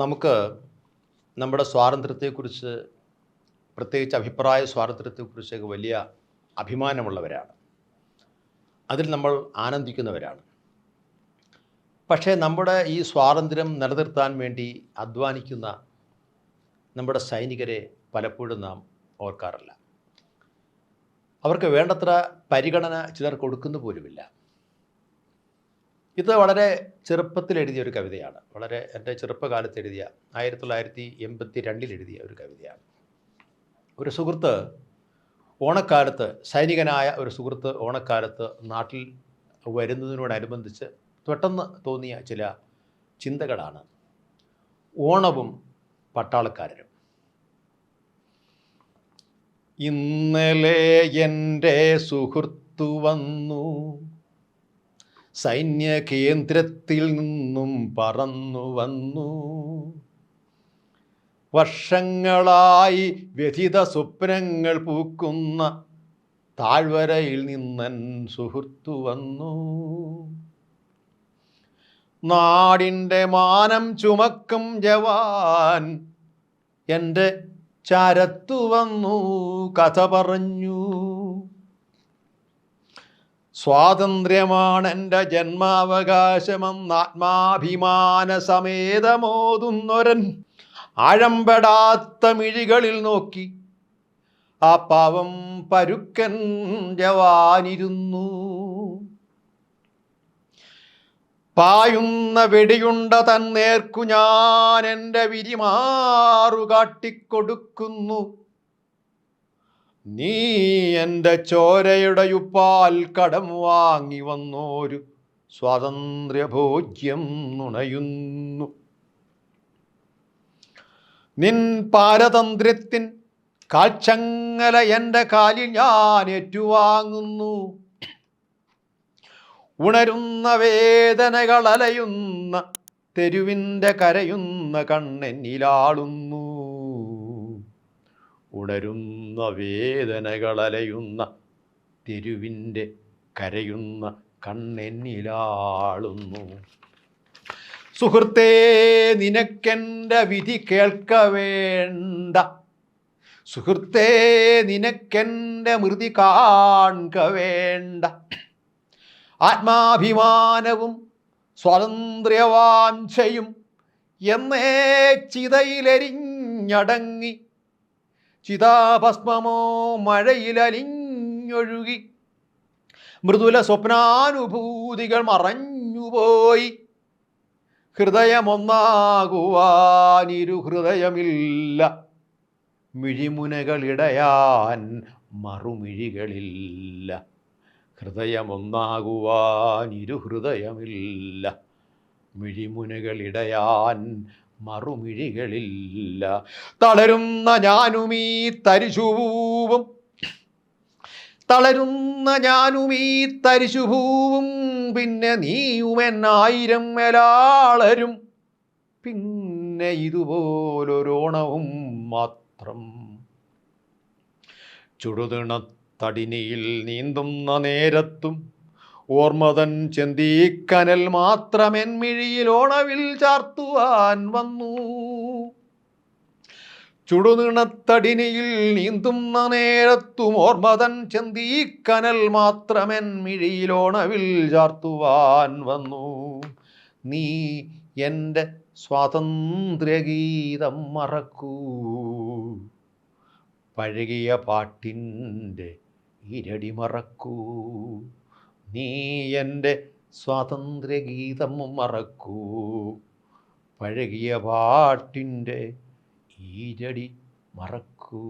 നമുക്ക് നമ്മുടെ സ്വാതന്ത്ര്യത്തെക്കുറിച്ച്, പ്രത്യേകിച്ച് അഭിപ്രായ സ്വാതന്ത്ര്യത്തെക്കുറിച്ചൊക്കെ വലിയ അഭിമാനമുള്ളവരാണ്. അതിൽ നമ്മൾ ആനന്ദിക്കുന്നവരാണ്. പക്ഷേ നമ്മുടെ ഈ സ്വാതന്ത്ര്യം നിലനിർത്താൻ വേണ്ടി അധ്വാനിക്കുന്ന നമ്മുടെ സൈനികരെ പലപ്പോഴും നാം ഓർക്കാറില്ല. അവർക്ക് വേണ്ടത്ര പരിഗണന ചിലർ കൊടുക്കുന്നു പോലുമില്ല. ഇത് വളരെ ചെറുപ്പത്തിൽ എഴുതിയ ഒരു കവിതയാണ്. എൻ്റെ ചെറുപ്പകാലത്ത് എഴുതിയ 1982 എഴുതിയ ഒരു കവിതയാണ്. ഒരു സുഹൃത്ത് ഓണക്കാലത്ത്, സൈനികനായ ഒരു സുഹൃത്ത് ഓണക്കാലത്ത് നാട്ടിൽ വരുന്നതിനോടനുബന്ധിച്ച് പെട്ടെന്ന് തോന്നിയ ചില ചിന്തകളാണ് ഓണവും പട്ടാളക്കാരനും. ഇന്നലെ എൻ്റെ സുഹൃത്തു വന്നു, സൈന്യകേന്ദ്രത്തിൽ നിന്നും പറന്നു വന്നു. വർഷങ്ങളായി വ്യഥിത സ്വപ്നങ്ങൾ പൂക്കുന്ന താഴ്വരയിൽ നിന്നൻ സുഹൃത്തു വന്നു. നാടിൻ്റെ മാനം ചുമക്കും ജവാൻ എൻ്റെ ചരത്തു വന്നു കഥ പറഞ്ഞു. സ്വാതന്ത്ര്യമാണെൻ്റെ ജന്മാവകാശമെന്ന് ആത്മാഭിമാന സമേതമോതുന്നൊരൻ ആഴംപെടാത്ത മിഴികളിൽ നോക്കി ആ പാവം പരുക്കൻ ജവാനിരുന്നു. പായുന്ന വെടിയുണ്ട തൻ നേർക്കു ഞാൻ എൻ്റെ വിരിമാറു കാട്ടിക്കൊടുക്കുന്നു. നീ എൻ്റെ ചോരയുടെ ഉപ്പാൽ കടം വാങ്ങി വന്നോരു സ്വാതന്ത്ര്യഭോജ്യം നുണയുന്നു. നിൻ പാരതന്ത്ര്യത്തിൻ കാൽച്ചങ്ങല എൻ്റെ കാലിൽ ഞാൻ ഏറ്റുവാങ്ങുന്നു. ഉണരുന്ന വേദനകൾ അലയുന്ന തെരുവിൻ്റെ കരയുന്ന കണ്ണെന്നിലാളുന്നു. ഉണരുന്ന വേദനകൾ അലയുന്ന തെരുവിൻ്റെ കരയുന്ന കണ്ണെന്നിലാളുന്നു. സുഹൃത്തേ, നിനക്കെൻ്റെ വിധി കേൾക്ക വേണ്ട. സുഹൃത്തേ, നിനക്കെൻ്റെ മൃതി കാൺക വേണ്ട. ആത്മാഭിമാനവും സ്വാതന്ത്ര്യവാഞ്ചയും എന്നേ ചിതയിലെരിഞ്ഞടങ്ങി, ചിതാഭസ്മമോ മഴയിലലിഞ്ഞൊഴുകി. മൃദുല സ്വപ്നാനുഭൂതികൾ മറഞ്ഞുപോയി. ഹൃദയമൊന്നാകുവാനിരു ഹൃദയമില്ല, മിഴിമുനകളിടയാൻ മറുമിഴികളില്ല. ഹൃദയമൊന്നാകുവാനിരു ഹൃദയമില്ല, മിഴിമുനകളിടയാൻ മറുമിഴികളില്ല. തളരുന്ന ഞാനുമീ തരിശുപൂവും, തളരുന്ന ഞാനുമീ തരിശുപൂവും, പിന്നെ നീയുമെന്നായിരം മേലാളരും, പിന്നെ ഇതുപോലൊരോണവും മാത്രം. ചുടുതിണത്തടിനിയിൽ നീന്തുന്ന നേരത്തും ഓർമ്മതൻ ചെന്തീക്കനൽ മാത്രമെൻ മിഴിയിൽ ഓണവിൽ ചാർത്തുവാൻ വന്നു. ചുടുനിണത്തടിനിയിൽ നീന്തുന്ന നേരത്തും ഓർമ്മതൻ ചെന്തീക്കനൽ മാത്രമെൻ മിഴിയിൽ ഓണവിൽ ചാർത്തുവാൻ വന്നു. നീ എൻ്റെ സ്വാതന്ത്ര്യഗീതം മറക്കൂ, പഴകിയ പാട്ടിൻ്റെ ഇരടി മറക്കൂ. നീ എൻ്റെ സ്വാതന്ത്ര്യഗീതം മറക്കൂ, പഴകിയ പാട്ടിൻ്റെ ഈരടി മറക്കൂ.